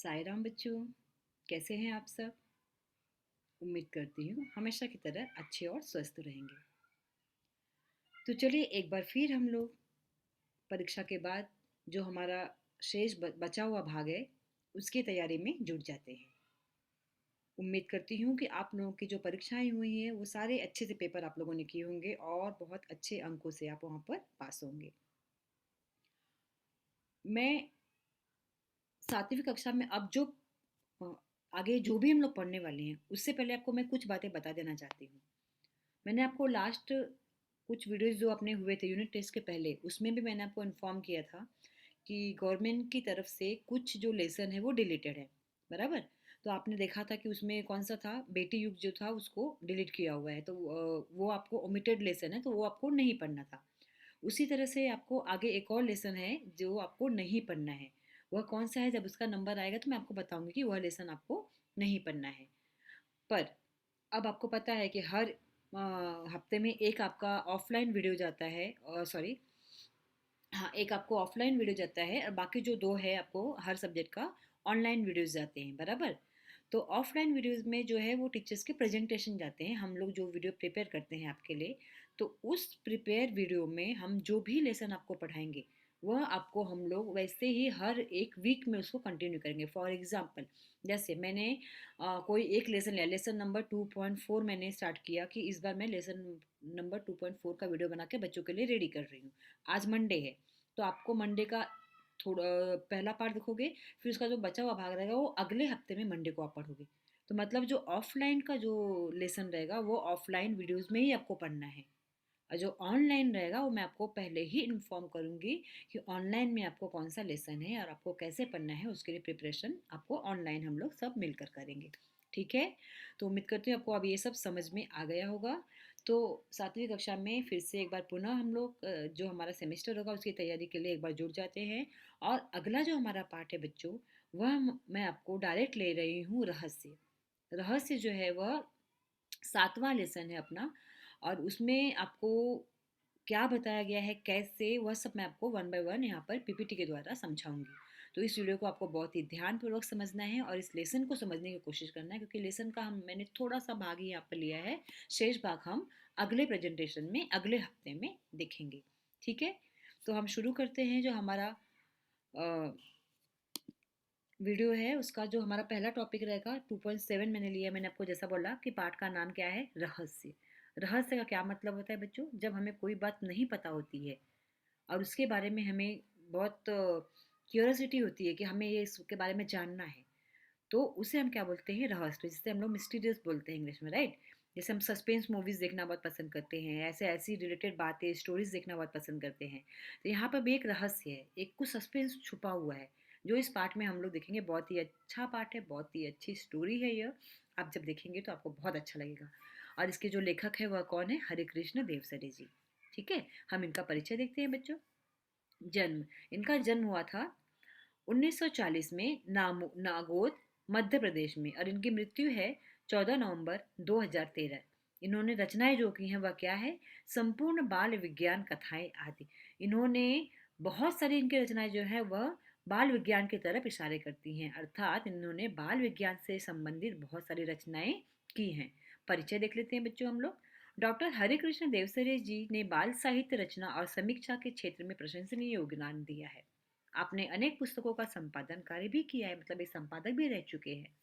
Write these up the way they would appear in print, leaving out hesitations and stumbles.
साई राम बच्चों, कैसे हैं आप सब। उम्मीद करती हूँ हमेशा की तरह अच्छे और स्वस्थ रहेंगे। तो चलिए एक बार फिर हम लोग परीक्षा के बाद जो हमारा शेष बचा हुआ भाग है उसकी तैयारी में जुट जाते हैं। उम्मीद करती हूँ कि आप लोगों की जो परीक्षाएं हुई हैं वो सारे अच्छे से पेपर आप लोगों ने किए होंगे और बहुत अच्छे अंकों से आप वहाँ पर पास होंगे। मैं 7वीं कक्षा में अब जो अ, आगे जो भी हम लोग पढ़ने वाले हैं उससे पहले आपको मैं कुछ बातें बता देना चाहती हूँ। मैंने आपको लास्ट कुछ वीडियोस जो अपने हुए थे यूनिट टेस्ट के पहले उसमें भी मैंने आपको इन्फॉर्म किया था कि गवर्नमेंट की तरफ से कुछ जो लेसन है वो डिलीटेड है। बराबर। तो आपने देखा था कि उसमें कौन सा था, बेटी युग जो था उसको डिलीट किया हुआ है, तो वो आपको ओमिटेड लेसन है, तो वो आपको नहीं पढ़ना था। उसी तरह से आपको आगे एक और लेसन है जो आपको नहीं पढ़ना है। वह कौन सा है, जब उसका नंबर आएगा तो मैं आपको बताऊंगी कि वह लेसन आपको नहीं पढ़ना है। पर अब आपको पता है कि हर हफ्ते में एक आपका ऑफलाइन वीडियो जाता है, सॉरी, हाँ, एक आपको ऑफलाइन वीडियो जाता है और बाकी जो दो है आपको हर सब्जेक्ट का ऑनलाइन वीडियोस जाते हैं। बराबर। तो ऑफलाइन वीडियोस में जो है वो टीचर्स के प्रेजेंटेशन जाते हैं, हम लोग जो वीडियो प्रिपेयर करते हैं आपके लिए। तो उस प्रिपेयर वीडियो में हम जो भी लेसन आपको पढ़ाएंगे वह आपको हम लोग वैसे ही हर एक वीक में उसको कंटिन्यू करेंगे। फॉर एग्जाम्पल, जैसे मैंने कोई एक लेसन लिया, लेसन नंबर 2.4 मैंने स्टार्ट किया कि इस बार मैं लेसन नंबर 2.4 का वीडियो बना के बच्चों के लिए रेडी कर रही हूँ। आज मंडे है, तो आपको मंडे का थोड़ा पहला पार्ट देखोगे, फिर उसका जो बचा हुआ भाग रहेगा वो अगले हफ्ते में मंडे को आप पढ़ोगे। तो मतलब जो ऑफलाइन का जो लेसन रहेगा वो ऑफलाइन वीडियोस में ही आपको पढ़ना है, और जो ऑनलाइन रहेगा वो मैं आपको पहले ही इन्फॉर्म करूंगी कि ऑनलाइन में आपको कौन सा लेसन है और आपको कैसे पढ़ना है। उसके लिए प्रिपरेशन आपको ऑनलाइन हम लोग सब मिलकर करेंगे। ठीक है। तो उम्मीद करती हूँ आपको अब ये सब समझ में आ गया होगा। तो 7वीं कक्षा में फिर से एक बार पुनः हम लोग जो हमारा सेमेस्टर होगा उसकी तैयारी के लिए एक बार जुट जाते हैं। और अगला जो हमारा पार्ट है बच्चों, वह मैं आपको डायरेक्ट ले रही हूँ रहस्य। रहस्य जो है वह 7वां लेसन है अपना, और उसमें आपको क्या बताया गया है, कैसे, वह सब मैं आपको वन बाय वन यहाँ पर पीपीटी के द्वारा समझाऊंगी। तो इस वीडियो को आपको बहुत ही ध्यानपूर्वक समझना है और इस लेसन को समझने की कोशिश करना है, क्योंकि लेसन का मैंने थोड़ा सा भाग ही यहाँ पर लिया है। शेष भाग हम अगले प्रेजेंटेशन में अगले हफ्ते में देखेंगे। ठीक है। तो हम शुरू करते हैं। जो हमारा वीडियो है उसका जो हमारा पहला टॉपिक रहेगा 2.7 मैंने लिया है। मैंने आपको जैसा बोला कि पाठ का नाम क्या है, रहस्य। रहस्य का क्या मतलब होता है बच्चों, जब हमें कोई बात नहीं पता होती है और उसके बारे में हमें बहुत क्यूरियोसिटी होती है कि हमें ये इसके बारे में जानना है, तो उसे हम क्या बोलते हैं, रहस्य, जिसे हम लोग मिस्टीरियस बोलते हैं इंग्लिश में, राइट। जैसे हम सस्पेंस मूवीज देखना बहुत पसंद करते हैं, ऐसे ऐसी रिलेटेड बातें स्टोरीज देखना बहुत पसंद करते हैं। तो यहाँ पर भी एक रहस्य है, एक कुछ सस्पेंस छुपा हुआ है जो इस पार्ट में हम लोग देखेंगे। बहुत ही अच्छा पार्ट है, बहुत ही अच्छी स्टोरी है यह। आप जब देखेंगे तो आपको बहुत अच्छा लगेगा। और इसके जो लेखक है वह कौन है, हरे कृष्ण देवसरे जी। ठीक है। हम इनका परिचय देखते हैं बच्चों। जन्म, इनका जन्म हुआ था 1940 में नागौद, मध्य प्रदेश में, और इनकी मृत्यु है 14 नवंबर 2013। इन्होंने रचनाएं जो की हैं वह क्या है, संपूर्ण बाल विज्ञान कथाएं आदि। इन्होंने बहुत सारी इनकी रचनाएं जो है वह बाल विज्ञान की तरफ इशारे करती हैं, अर्थात इन्होंने बाल विज्ञान से संबंधित बहुत सारी रचनाएं की हैं। परिचय देख लेते हैं बच्चों हम लोग। डॉक्टर हरे कृष्ण देवसरे जी ने बाल साहित्य रचना और समीक्षा के क्षेत्र में प्रशंसनीय योगदान दिया है। आपने अनेक पुस्तकों का संपादन कार्य भी किया है, मतलब एक संपादक भी रह चुके हैं।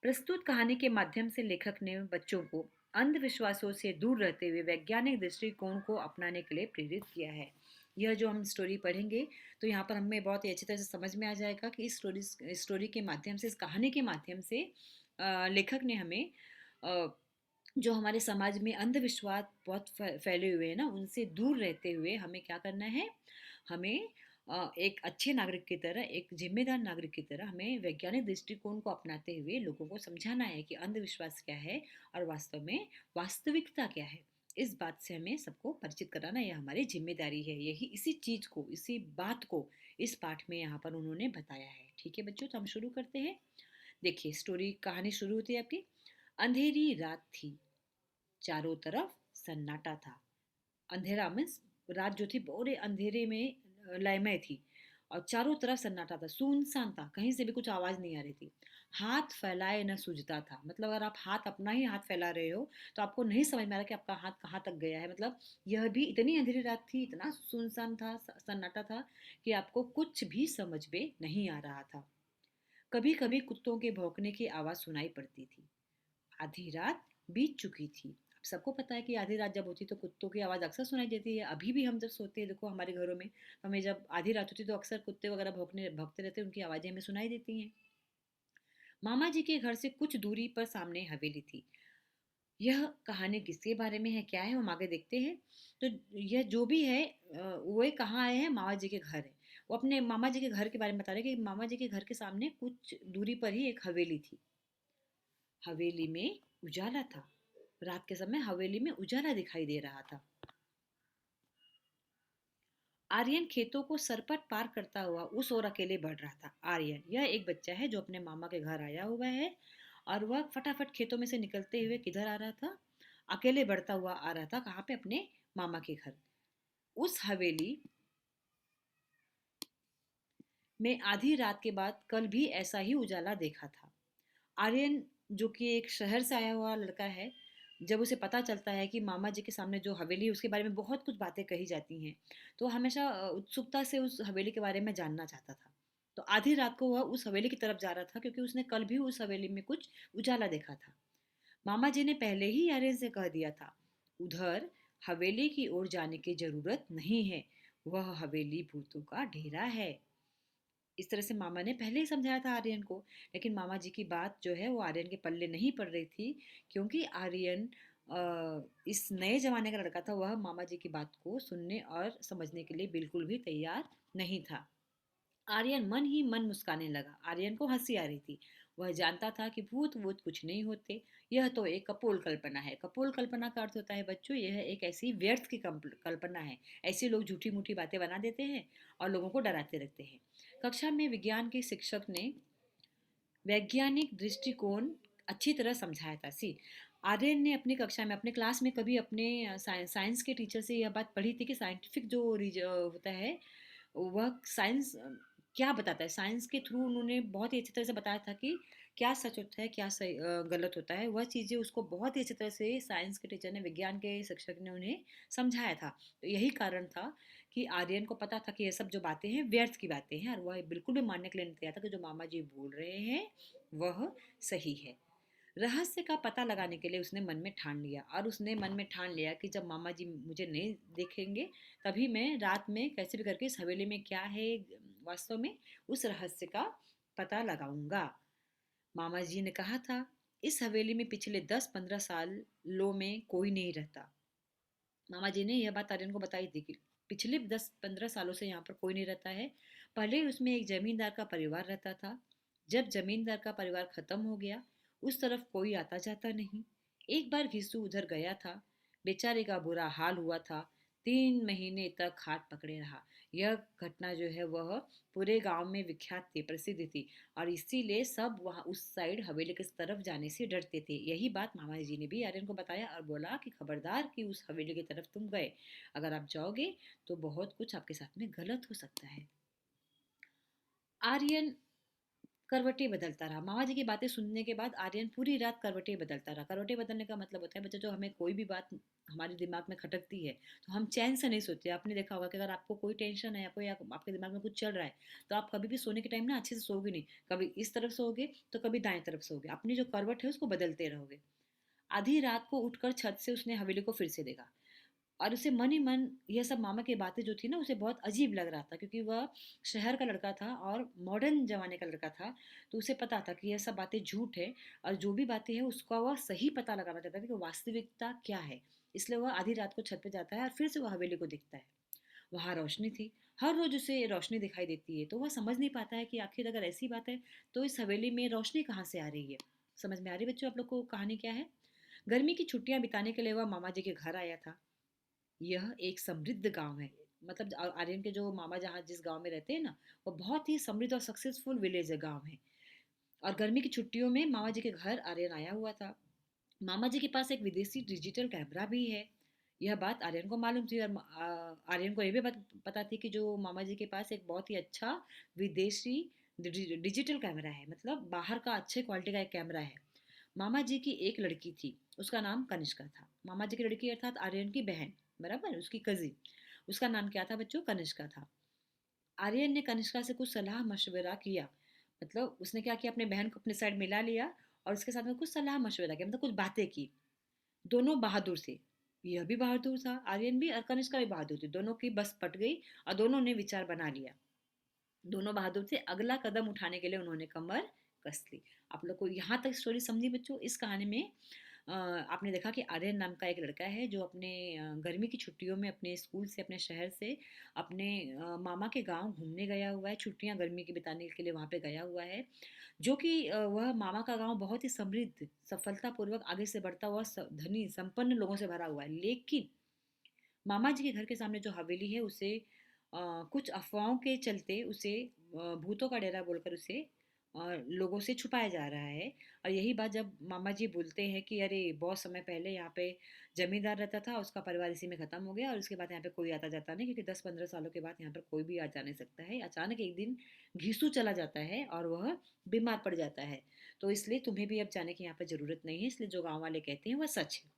प्रस्तुत कहानी के माध्यम से लेखक ने बच्चों को अंधविश्वासों से दूर रहते हुए वैज्ञानिक दृष्टिकोण को अपनाने के लिए प्रेरित किया है। यह जो हम स्टोरी पढ़ेंगे तो यहाँ पर हमें बहुत ही अच्छी तरह से समझ में आ जाएगा कि इस स्टोरी के माध्यम से, इस कहानी के माध्यम से लेखक ने हमें अ, जो हमारे समाज में अंधविश्वास बहुत फैले हुए हैं ना, उनसे दूर रहते हुए हमें क्या करना है, हमें एक अच्छे नागरिक की तरह, एक जिम्मेदार नागरिक की तरह हमें वैज्ञानिक दृष्टिकोण को अपनाते हुए लोगों को समझाना है कि अंधविश्वास क्या है और वास्तव में वास्तविकता क्या है। इस बात से हमें सबको परिचित कराना यह हमारी जिम्मेदारी है। यही इसी चीज को, इसी बात को इस पाठ में यहाँ पर उन्होंने बताया है। ठीक है बच्चों, तो हम शुरू करते हैं। देखिए, स्टोरी, कहानी शुरू होती है आपकी। अंधेरी रात थी, चारों तरफ सन्नाटा था। अंधेरा मीन्स रात जो थी पूरे अंधेरे में लयमय थी। और चारों तरफ सन्नाटा था, सुनसान था, कहीं से भी कुछ आवाज़ नहीं आ रही थी। हाथ फैलाए न सूझता था, मतलब अगर आप हाथ अपना ही हाथ फैला रहे हो तो आपको नहीं समझ में आ रहा कि आपका हाथ कहाँ तक गया है। मतलब यह भी इतनी अंधेरी रात थी, इतना सुनसान था, सन्नाटा था कि आपको कुछ भी समझ में नहीं आ रहा था। कभी कभी कुत्तों के भौंकने की आवाज़ सुनाई पड़ती थी। आधी रात बीत चुकी थी। अब सबको पता है कि आधी रात जब होती है तो कुत्तों की आवाज़ अक्सर सुनाई देती है। अभी भी हम जब सोते हैं, देखो हमारे घरों में, तो हमें जब आधी रात होती है तो अक्सर कुत्ते वगैरह भौंकने भौंकते रहते हैं, उनकी आवाज़ें हमें सुनाई देती हैं। मामा जी के घर से कुछ दूरी पर सामने हवेली थी। यह कहानी किसके बारे में है, क्या है, हम आगे देखते हैं। तो यह जो भी है, वो कहाँ आए हैं, मामा जी के घर है। वो अपने मामा जी के घर के बारे में बता रहे हैं कि मामा जी के घर के सामने कुछ दूरी पर ही एक हवेली थी। हवेली में उजाला था। रात के समय हवेली में उजाला दिखाई दे रहा था। आर्यन खेतों को सरपट पार करता हुआ उस ओर अकेले बढ़ रहा था। आर्यन यह एक बच्चा है जो अपने मामा के घर आया हुआ है, और वह फटाफट खेतों में से निकलते हुए किधर आ रहा था, अकेले बढ़ता हुआ आ रहा था, कहाँ पे, अपने मामा के घर। उस हवेली में आधी रात के बाद कल भी ऐसा ही उजाला देखा था। आर्यन, जो कि एक शहर से आया हुआ लड़का है, जब उसे पता चलता है कि मामा जी के सामने जो हवेली है उसके बारे में बहुत कुछ बातें कही जाती हैं, तो हमेशा उत्सुकता से उस हवेली के बारे में जानना चाहता था। तो आधी रात को वह उस हवेली की तरफ जा रहा था क्योंकि उसने कल भी उस हवेली में कुछ उजाला देखा था। मामा जी ने पहले ही आर्यन से कह दिया था, उधर हवेली की ओर जाने की जरूरत नहीं है, वह हवेली भूतों का डेरा है। इस तरह से मामा ने पहले ही समझाया था आर्यन को। लेकिन मामा जी की बात जो है वो आर्यन के पल्ले नहीं पड़ रही थी, क्योंकि आर्यन इस नए जमाने का लड़का था। वह मामा जी की बात को सुनने और समझने के लिए बिल्कुल भी तैयार नहीं था। आर्यन मन ही मन मुस्काने लगा। आर्यन को हंसी आ रही थी। वह जानता था कि भूत वूत कुछ नहीं होते, यह तो एक कपोल कल्पना है। कपोल कल्पना का अर्थ होता है बच्चों, यह एक ऐसी व्यर्थ की कल्पना है। ऐसे लोग झूठी मूठी बातें बना देते हैं और लोगों को डराते रहते हैं। कक्षा में विज्ञान के शिक्षक ने वैज्ञानिक दृष्टिकोण अच्छी तरह समझाया था। सी, आर्यन ने अपनी कक्षा में, अपने क्लास में कभी अपने साइंस के टीचर से यह बात पढ़ी थी कि साइंटिफिक जो होता है, वह साइंस क्या बताता है। साइंस के थ्रू उन्होंने बहुत ही अच्छी तरह से बताया था कि क्या सच होता है, क्या सही गलत होता है। वह चीज़ें उसको बहुत ही अच्छी तरह से साइंस के टीचर ने, विज्ञान के शिक्षक ने उन्हें समझाया था। तो यही कारण था कि आर्यन को पता था कि ये सब जो बातें हैं व्यर्थ की बातें हैं, और वह बिल्कुल भी मानने के लिए नहीं तैयार था कि जो मामा जी बोल रहे हैं वह सही है। रहस्य का पता लगाने के लिए उसने मन में ठान लिया, और उसने मन में ठान लिया कि जब मामा जी मुझे नहीं देखेंगे तभी मैं रात में कैसे भी करके इस हवेली में क्या है वास्तव में, उस रहस्य का पता लगाऊंगा। मामा जी ने कहा था, इस हवेली में पिछले 10-15 सालों में कोई नहीं रहता। मामा जी ने यह बात आर्यन को बताई थी कि पिछले 10-15 सालों से यहाँ पर कोई नहीं रहता है। पहले उसमें एक जमींदार का परिवार रहता था। जब जमींदार का परिवार खत्म हो गया, उस तरफ कोई आता जाता नहीं। एक बार घिसू उधर गया था, बेचारे का बुरा हाल हुआ था। 3 महीने तक हाथ पकड़े रहा। यह घटना जो है वह पूरे गांव में विख्यात थी, प्रसिद्ध थी, और इसीलिए सब वहाँ उस साइड हवेली की तरफ जाने से डरते थे। यही बात मामा जी ने भी आर्यन को बताया और बोला कि खबरदार कि उस हवेली की तरफ तुम गए, अगर आप जाओगे तो बहुत कुछ आपके साथ में गलत हो सकता है। आर्यन करवटें बदलता रहा। मामा जी की बातें सुनने के बाद आर्यन पूरी रात करवटें बदलता रहा। करवटें बदलने का मतलब होता है बच्चा, जो हमें कोई भी बात हमारे दिमाग में खटकती है तो हम चैन से नहीं सोते। आपने देखा होगा कि अगर आपको कोई टेंशन है, या आपके दिमाग में कुछ चल रहा है, तो आप कभी भी सोने के टाइम ना अच्छे से सोओगे नहीं। कभी इस तरफ सोओगे तो कभी दाएं तरफ सोओगे, अपनी जो करवट है उसको बदलते रहोगे। आधी रात को उठकर छत से उसने हवेली को फिर से देखा, और उसे मन ही मन यह सब मामा की बातें जो थी ना, उसे बहुत अजीब लग रहा था, क्योंकि वह शहर का लड़का था और मॉडर्न जमाने का लड़का था। तो उसे पता था कि यह सब बातें झूठ है, और जो भी बातें हैं उसका वह सही पता लगाना चाहता था कि वास्तविकता क्या है। इसलिए वह आधी रात को छत पे जाता है और फिर से वह हवेली को देखता है। वहाँ रोशनी थी। हर रोज उसे रोशनी दिखाई देती है, तो वह समझ नहीं पाता है कि आखिर अगर ऐसी बात है तो इस हवेली में रोशनी कहाँ से आ रही है। समझ में आ रही बच्चों आप लोग को कहानी क्या है? गर्मी की छुट्टियां बिताने के लिए वह मामा जी के घर आया था। यह एक समृद्ध गांव है। मतलब आर्यन के जो मामा जहाँ जिस गांव में रहते हैं ना, वो बहुत ही समृद्ध और सक्सेसफुल विलेज है, गांव है। और गर्मी की छुट्टियों में मामा जी के घर आर्यन आया हुआ था। मामा जी के पास एक विदेशी डिजिटल कैमरा भी है। यह बात आर्यन को मालूम थी, और आर्यन को ये भी पता थी कि जो मामा जी के पास एक बहुत ही अच्छा विदेशी डिजिटल कैमरा है, मतलब बाहर का अच्छे क्वालिटी का एक कैमरा है। मामा जी की एक लड़की थी, उसका नाम कनिष्का था। मामा जी की लड़की अर्थात आर्यन की बहन, बराबर, उसकी कजिन, उसका नाम क्या था बच्चों? कनिष्का था। आर्यन ने कनिष्का से कुछ सलाह मशवरा किया, मतलब उसने क्या किया, अपने बहन को अपने साइड मिला लिया और उसके साथ में कुछ सलाह मशवरा किया, मतलब कुछ बातें की। दोनों बहादुर थे, यह भी बहादुर था, आर्यन भी, और कनिष्का भी बहादुर थी। दोनों की बस पट गई और दोनों ने विचार बना लिया। दोनों बहादुर थे, अगला कदम उठाने के लिए उन्होंने कमर कस ली। आप लोग को यहाँ तक स्टोरी समझी बच्चों? इस कहानी में आपने देखा कि आर्यन नाम का एक लड़का है जो अपने गर्मी की छुट्टियों में अपने स्कूल से, अपने शहर से अपने मामा के गांव घूमने गया हुआ है, छुट्टियां गर्मी की बिताने के लिए वहां पे गया हुआ है। जो कि वह मामा का गांव बहुत ही समृद्ध, सफलतापूर्वक आगे से बढ़ता हुआ, धनी संपन्न लोगों से भरा हुआ है। लेकिन मामा जी के घर के सामने जो हवेली है उसे कुछ अफवाहों के चलते उसे भूतों का डेरा बोलकर उसे लोगों से छुपाया जा रहा है। और यही बात जब मामा जी बोलते हैं कि अरे बहुत समय पहले यहाँ पे जमींदार रहता था, उसका परिवार इसी में खत्म हो गया और उसके बाद यहाँ पे कोई आता जाता नहीं, क्योंकि 10-15 सालों के बाद यहाँ पर कोई भी आ जा नहीं सकता है। अचानक एक दिन घिसू चला जाता है और वह बीमार पड़ जाता है। तो इसलिए तुम्हें भी अब जाने की यहाँ पर जरूरत नहीं है, इसलिए जो गाँव वाले कहते हैं वह सच है।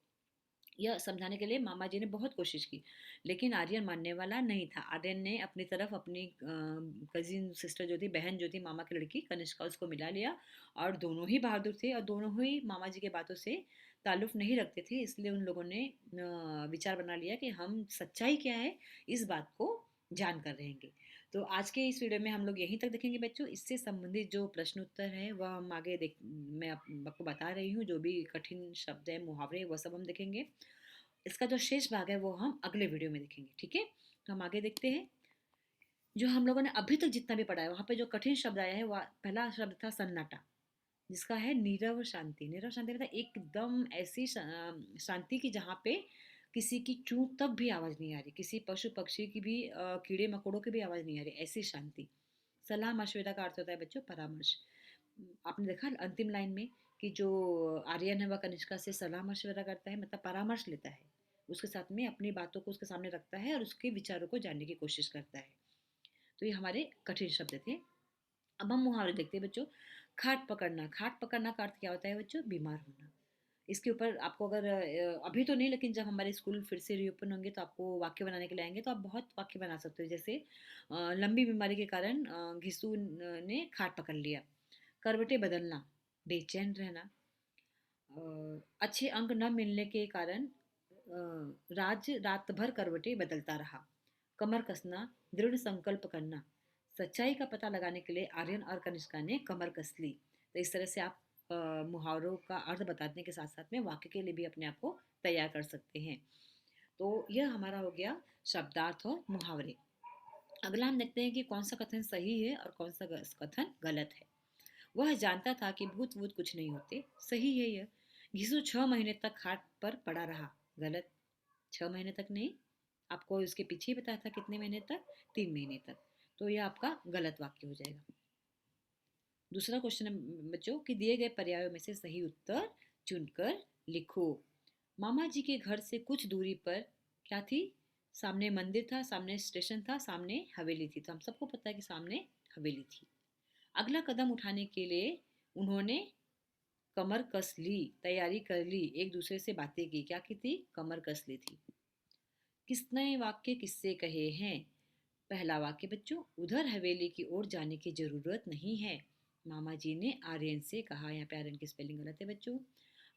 यह समझाने के लिए मामा जी ने बहुत कोशिश की, लेकिन आर्यन मानने वाला नहीं था। आर्यन ने अपनी तरफ अपनी कजिन सिस्टर जो थी, बहन जो थी मामा की लड़की कनिष्का, उसको मिला लिया। और दोनों ही बहादुर थे और दोनों ही मामा जी के बातों से ताल्लुफ नहीं रखते थे, इसलिए उन लोगों ने विचार बना लिया कि हम सच्चाई क्या है इस बात को जान कर रहेंगे। तो आज के इस वीडियो में हम लोग यहीं तक देखेंगे बच्चों। इससे संबंधित जो प्रश्न उत्तर है वह हम आगे देख, मैं आपको बता रही हूँ, जो भी कठिन शब्द है, मुहावरे, वह सब हम देखेंगे। इसका जो शेष भाग है वो हम अगले वीडियो में देखेंगे, ठीक है? तो हम आगे देखते हैं। जो हम लोगों ने अभी तक जितना भी पढ़ा है, वहाँ पे जो कठिन शब्द आया है, वह पहला शब्द था सन्नाटा, जिसका है नीरव शांति। नीरव शांति मतलब एकदम ऐसी शांति की जहाँ पे किसी की चूं तक भी आवाज़ नहीं आ रही, किसी पशु पक्षी की भी, कीड़े मकोड़ों की भी आवाज़ नहीं आ रही, ऐसी शांति। सलाह मशविरा का अर्थ होता है बच्चों परामर्श। आपने देखा अंतिम लाइन में कि जो आर्यन है वह कनिष्का से सलाह मशवरा करता है, मतलब परामर्श लेता है, उसके साथ में अपनी बातों को उसके सामने रखता है और उसके विचारों को जानने की कोशिश करता है। तो ये हमारे कठिन शब्द थे। अब हम मुहावरे देखते हैं बच्चों। खाट पकड़ना, खाट पकड़ना का अर्थ क्या होता है बच्चों? बीमार होना। इसके ऊपर आपको अगर अभी तो नहीं, लेकिन जब हमारे स्कूल फिर से रीओपन होंगे तो आपको वाक्य बनाने के लिए आएंगे, तो आप बहुत वाक्य बना सकते हो। जैसे लंबी बीमारी के कारण घिसू ने खाट पकड़ लिया। करवटें बदलना, बेचैन रहना। अच्छे अंक न मिलने के कारण राज रात भर करवटें बदलता रहा। कमर कसना, दृढ़ संकल्प करना। सच्चाई का पता लगाने के लिए आर्यन और कनिष्का ने कमर कस ली। तो इस तरह से आप मुहावरों का अर्थ बताने के साथ साथ में वाक्य के लिए भी अपने आप को तैयार कर सकते हैं। तो यह हमारा हो गया शब्दार्थ और मुहावरे। अगला हम देखते हैं कि कौन सा कथन सही है और कौन सा कथन गलत है। वह जानता था कि भूत वूत कुछ नहीं होते। सही है यह। घिसू 6 महीने तक खाट पर पड़ा रहा। गलत। 6 महीने तक नहीं, आपको इसके पीछे ही बताया था कितने महीने तक, 3 महीने तक। तो यह आपका गलत वाक्य हो जाएगा। दूसरा क्वेश्चन है बच्चों कि दिए गए पर्यायों में से सही उत्तर चुनकर लिखो। मामा जी के घर से कुछ दूरी पर क्या थी? सामने मंदिर था, सामने स्टेशन था, सामने हवेली थी। तो हम सबको पता है कि सामने हवेली थी। अगला कदम उठाने के लिए उन्होंने कमर कस ली, तैयारी कर ली, एक दूसरे से बातें की। क्या की थी? कमर कस ली थी। किसने वाक्य किससे कहे हैं? पहला वाक्य बच्चों, उधर हवेली की ओर जाने की जरूरत नहीं है, मामा जी ने आर्यन से कहा। यहाँ पे आर्यन की स्पेलिंग गलत है बच्चों।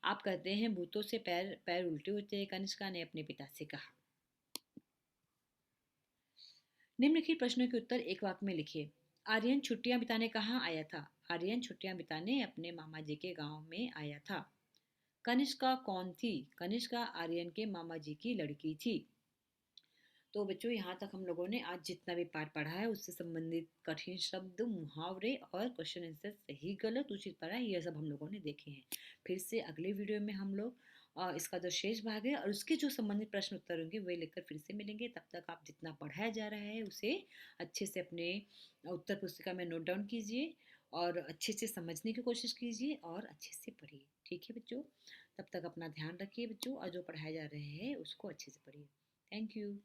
आप कहते हैं भूतों से पैर पैर उल्टे होते हैं, कनिष्का ने अपने पिता से कहा। निम्नलिखित प्रश्नों के उत्तर एक वाक्य में लिखिए। आर्यन छुट्टियां बिताने कहाँ आया था? आर्यन छुट्टियां बिताने अपने मामा जी के गांव में आया था। कनिष्का कौन थी? कनिष्का आर्यन के मामा जी की लड़की थी। तो बच्चों यहाँ तक हम लोगों ने आज जितना भी पाठ पढ़ा है उससे संबंधित कठिन शब्द, मुहावरे और क्वेश्चन आंसर, सही गलत उचित पढ़ा, ये सब हम लोगों ने देखे हैं। फिर से अगले वीडियो में हम लोग इसका जो शेष भाग है और उसके जो संबंधित प्रश्न उत्तर होंगे वे लेकर फिर से मिलेंगे। तब तक आप जितना पढ़ाया जा रहा है उसे अच्छे से अपने उत्तर पुस्तिका में नोट डाउन कीजिए और अच्छे से समझने की कोशिश कीजिए और अच्छे से पढ़िए। ठीक है बच्चों? तब तक अपना ध्यान रखिए बच्चों, और जो पढ़ाए जा रहे हैं उसको अच्छे से पढ़िए। Thank you.